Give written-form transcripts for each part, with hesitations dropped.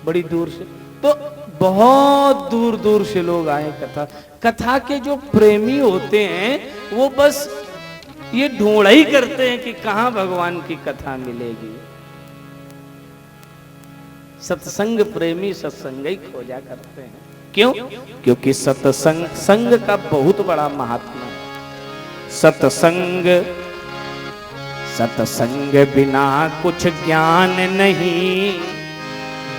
बड़ी दूर से, तो बहुत दूर दूर से लोग आए कथा के जो प्रेमी होते हैं वो बस ये ढूंढ ही करते हैं कि कहां भगवान की कथा मिलेगी। सत्संग प्रेमी सत्संग ही खोजा करते हैं। क्यों? क्योंकि सत्संग संग का बहुत बड़ा महात्मा है। सत्संग सत्संग बिना कुछ ज्ञान नहीं,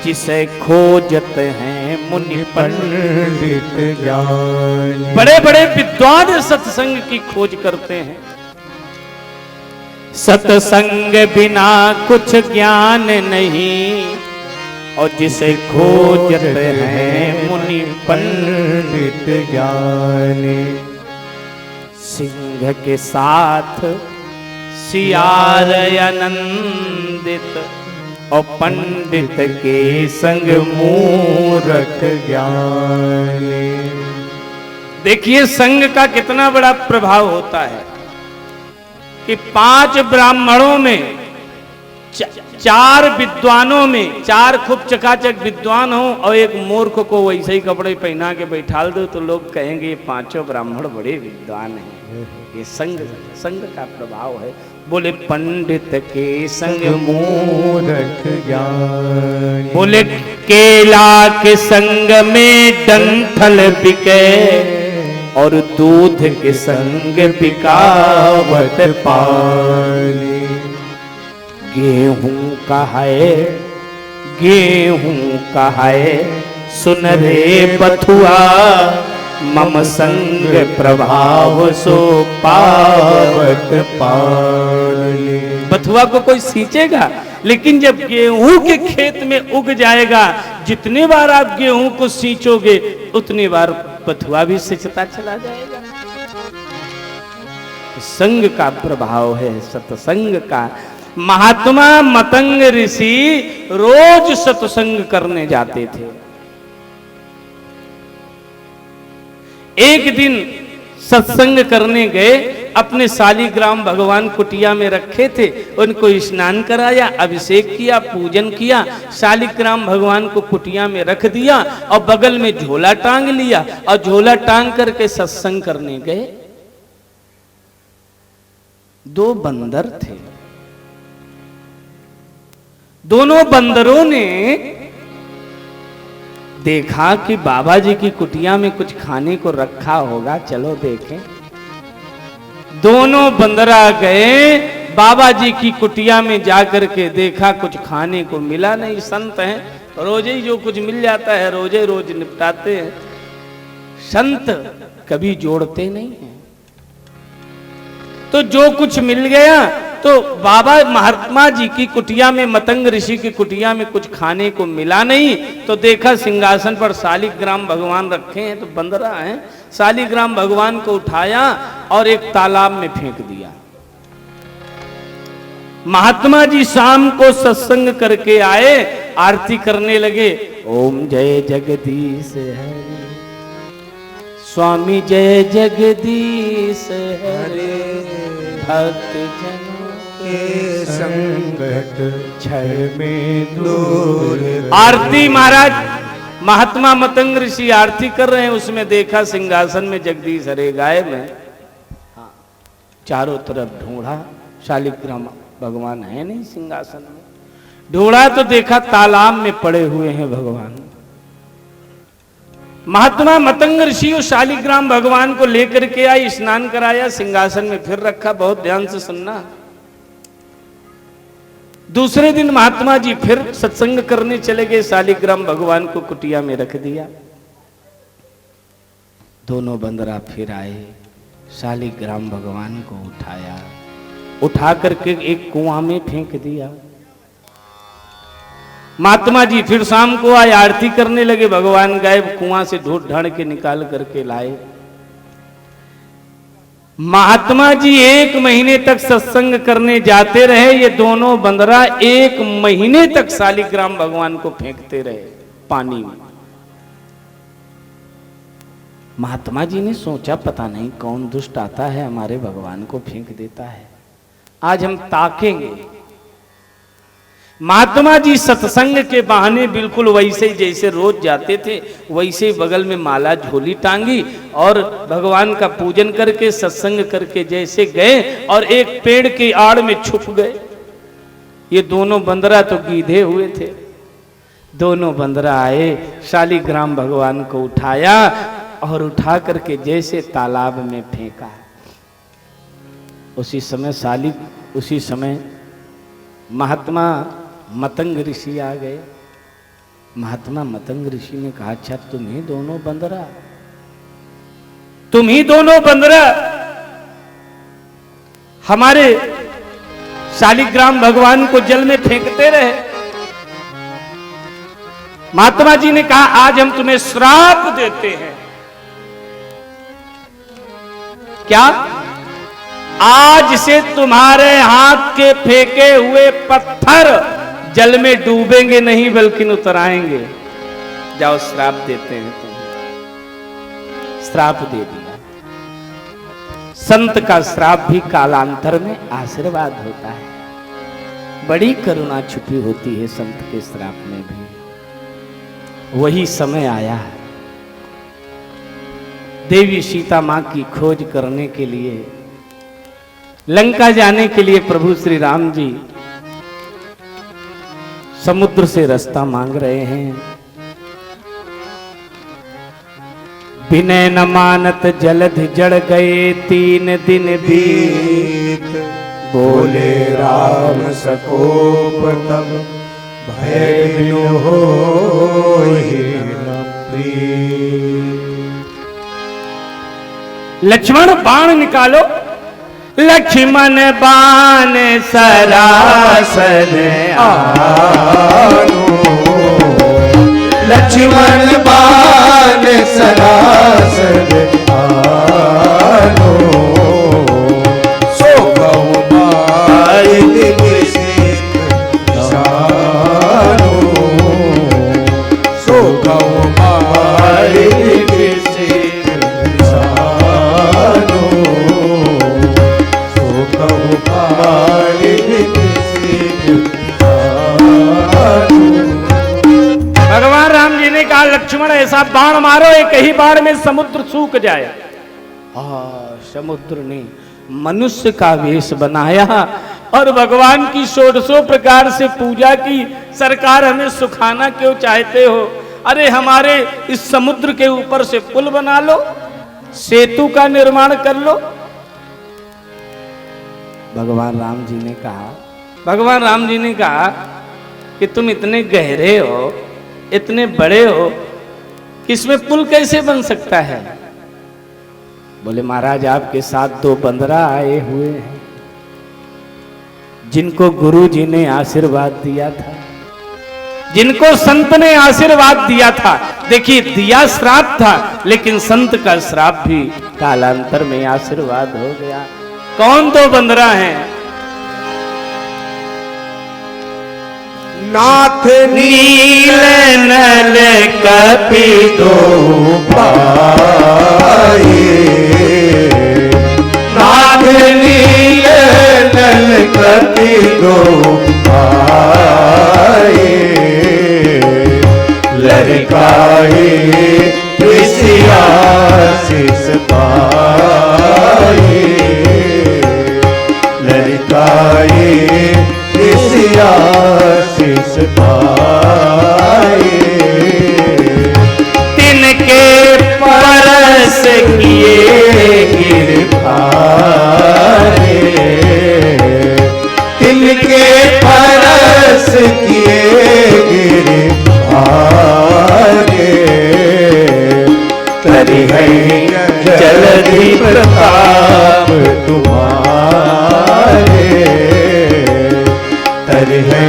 जिसे खोजते हैं मुनि पंडित ज्ञान। बड़े बड़े विद्वान सत्संग की खोज करते हैं। सत्संग बिना कुछ ज्ञान नहीं, और जिसे खोजते हैं मुनि पंडित ज्ञानी। सिंह के साथ सियार आनंदित, और पंडित के संग मूर्ख ज्ञानी। देखिए संग का कितना बड़ा प्रभाव होता है कि 5 ब्राह्मणों में 4 विद्वानों में 4 खूब चकाचक विद्वान हो और एक मूर्ख को वैसे ही कपड़े पहना के बैठाल दो तो लोग कहेंगे ये 5 ब्राह्मण बड़े विद्वान हैं। ये संग का प्रभाव है। बोले पंडित के संग मूर्ख ज्ञान। बोले केला के संग में डंठल बिके, और दूध के संग बिकावत पानी। गेहूं का है सुन रे बथुआ, मम संग प्रभाव सो पावत पानी। बथुआ को कोई सींचेगा, लेकिन जब गेहूं के खेत में उग जाएगा, जितने बार आप गेहूं को सींचोगे उतनी बार बथुआ भी सिंचता चला जाएगा। संग का प्रभाव है सत्संग का। महात्मा मतंग ऋषि रोज सत्संग करने जाते थे। एक दिन सत्संग करने गए, अपने शालिग्राम भगवान कुटिया में रखे थे, उनको स्नान कराया, अभिषेक किया, पूजन किया, शालिग्राम भगवान को कुटिया में रख दिया और बगल में झोला टांग लिया और झोला टांग करके सत्संग करने गए। 2 बंदर थे। दोनों बंदरों ने देखा कि बाबा जी की कुटिया में कुछ खाने को रखा होगा, चलो देखें। दोनों बंदरा गए, बाबा जी की कुटिया में जाकर के देखा, कुछ खाने को मिला नहीं। संत हैं, रोज ही जो कुछ मिल जाता है रोजे रोज निपटाते हैं। संत कभी जोड़ते नहीं हैं। तो जो कुछ मिल गया, तो बाबा महात्मा जी की कुटिया में, मतंग ऋषि की कुटिया में कुछ खाने को मिला नहीं, तो देखा सिंहासन पर शालिग्राम भगवान रखे हैं, तो बंदरा हैं, शालिग्राम भगवान को उठाया और एक तालाब में फेंक दिया। महात्मा जी शाम को सत्संग करके आए, आरती करने लगे। ओम जय जगदीश हरे, स्वामी जय जगदीश हरे, भक्त जनों के संकट क्षय में दूर। आरती महाराज महात्मा मतंग ऋषि आरती कर रहे हैं, उसमें देखा सिंहासन में जगदीश हरे गायब है। चारों तरफ ढूंढा, शालिग्राम भगवान है नहीं सिंहासन में। ढूंढा तो देखा तालाब में पड़े हुए हैं भगवान। महात्मा मतंग ऋषि और शालिग्राम भगवान को लेकर के आए, स्नान कराया, सिंहासन में फिर रखा। बहुत ध्यान से सुनना। दूसरे दिन महात्मा जी फिर सत्संग करने चले गए, शालिग्राम भगवान को कुटिया में रख दिया। दोनों बंदरा फिर आए, शालिग्राम भगवान को उठाया, उठा करके एक कुआं में फेंक दिया। महात्मा जी फिर शाम को आए, आरती करने लगे, भगवान गायब, कुआं से ढूंढ ढांड के निकाल करके लाए। महात्मा जी 1 महीने तक सत्संग करने जाते रहे। ये दोनों बंदरा 1 महीने तक शालिग्राम भगवान को फेंकते रहे पानी में। महात्मा जी ने सोचा पता नहीं कौन दुष्ट आता है, हमारे भगवान को फेंक देता है। आज हम ताकेंगे। महात्मा जी सत्संग के बहाने बिल्कुल वैसे ही जैसे रोज जाते थे, वैसे ही बगल में माला झोली टांगी और भगवान का पूजन करके सत्संग करके जैसे गए और एक पेड़ की आड़ में छुप गए। ये दोनों बंदरा तो गीधे हुए थे। दोनों बंदरा आए, शालिग्राम भगवान को उठाया और उठा करके जैसे तालाब में फेंका। उसी समय महात्मा मतंग ऋषि आ गए। महात्मा मतंग ऋषि ने कहा, अच्छा तुम ही दोनों बंदरा हमारे शालिग्राम भगवान को जल में फेंकते रहे। महात्मा जी ने कहा, आज हम तुम्हें श्राप देते हैं। क्या? आज से तुम्हारे हाथ के फेंके हुए पत्थर जल में डूबेंगे नहीं बल्कि उतर आएंगे। जाओ श्राप देते हैं तुम्हें। श्राप दे दिया। संत का श्राप भी कालांतर में आशीर्वाद होता है। बड़ी करुणा छुपी होती है संत के श्राप में भी। वही समय आया, देवी सीता मां की खोज करने के लिए, लंका जाने के लिए प्रभु श्री राम जी समुद्र से रास्ता मांग रहे हैं। विनय न मानत जलधि जड़ गए, 3 दिन बीत। बोले राम सकोप तब, भय बिनु होहि न प्रीत। लक्ष्मण बाण निकालो। लक्ष्मण बाण सरासन आनो, लक्ष्मण बाण सरासन आनो। सो कहु माय दिवसित जानो, सो कहु माय दिवसित जानो। भगवान राम जी ने कहा, लक्ष्मण ऐसा बाण मारो एक ही बाण में समुद्र सूख जाए। समुद्र ने मनुष्य का वेश बनाया और भगवान की 100 प्रकार से पूजा की। सरकार हमें सुखाना क्यों चाहते हो? अरे हमारे इस समुद्र के ऊपर से पुल बना लो, सेतु का निर्माण कर लो। भगवान राम जी ने कहा कि तुम इतने गहरे हो, इतने बड़े हो, कि इसमें पुल कैसे बन सकता है? बोले महाराज आपके साथ 2 बंदरा आए हुए हैं, जिनको गुरु जी ने आशीर्वाद दिया था, जिनको संत ने आशीर्वाद दिया था। देखिए दिया श्राप था, लेकिन संत का श्राप भी कालांतर में आशीर्वाद हो गया। कौन 2 बंदरा हैं? नाथ नील नल कपि दो भाई, नाथ नील नल कपि दो भाई। लड़काए आशीष पाए, लड़काए आशीष पाए। तिनके परस किए गिरधारे, तिनके परस किए गिरधारे। तरि है जलधि प्रताप तुम्हारे, तरि है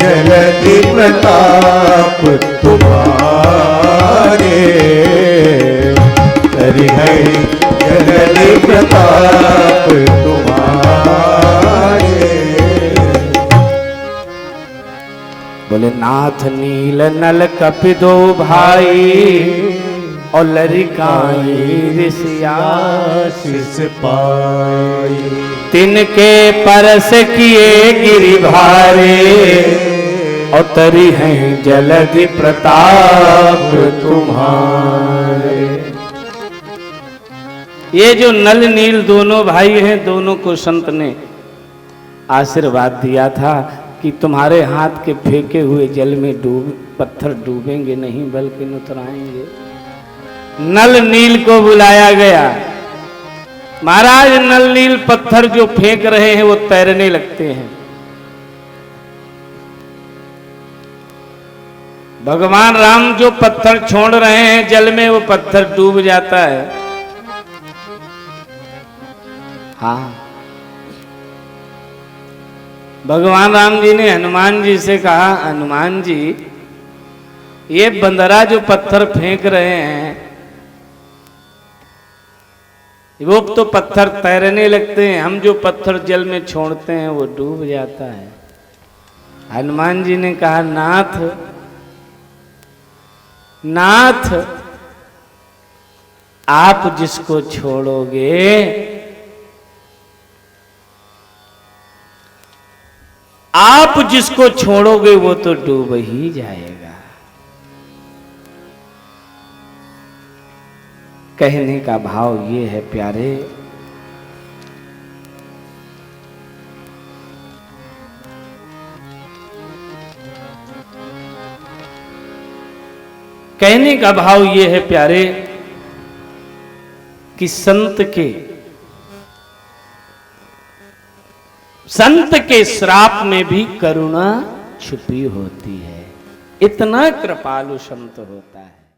जलधि प्रताप तुम्हारे। तरि है जलधि प्रताप तुम्हारे। बोले नाथ नील नल कपि दो भाई, और लरिकाई ऋषिया शिष पाई। तिनके परस किए गिरि भारे और तरी हैं जलधि प्रताप तुम्हारे। ये जो नल नील दोनों भाई हैं, दोनों को संत ने आशीर्वाद दिया था कि तुम्हारे हाथ के फेंके हुए जल में पत्थर डूबेंगे नहीं बल्कि उतराएंगे। नल नील को बुलाया गया। महाराज नल नील पत्थर जो फेंक रहे हैं वो तैरने लगते हैं। भगवान राम जो पत्थर छोड़ रहे हैं जल में, वो पत्थर डूब जाता है। हाँ, भगवान राम जी ने हनुमान जी से कहा, हनुमान जी ये बंदरा जो पत्थर फेंक रहे हैं वो तो पत्थर तैरने लगते हैं, हम जो पत्थर जल में छोड़ते हैं वो डूब जाता है। हनुमान जी ने कहा, नाथ नाथ आप जिसको छोड़ोगे आप जिसको छोड़ोगे वो तो डूब ही जाएगा। कहने का भाव ये है प्यारे, कहने का भाव ये है प्यारे कि संत के श्राप में भी करुणा छुपी होती है। इतना कृपालु संत होता है।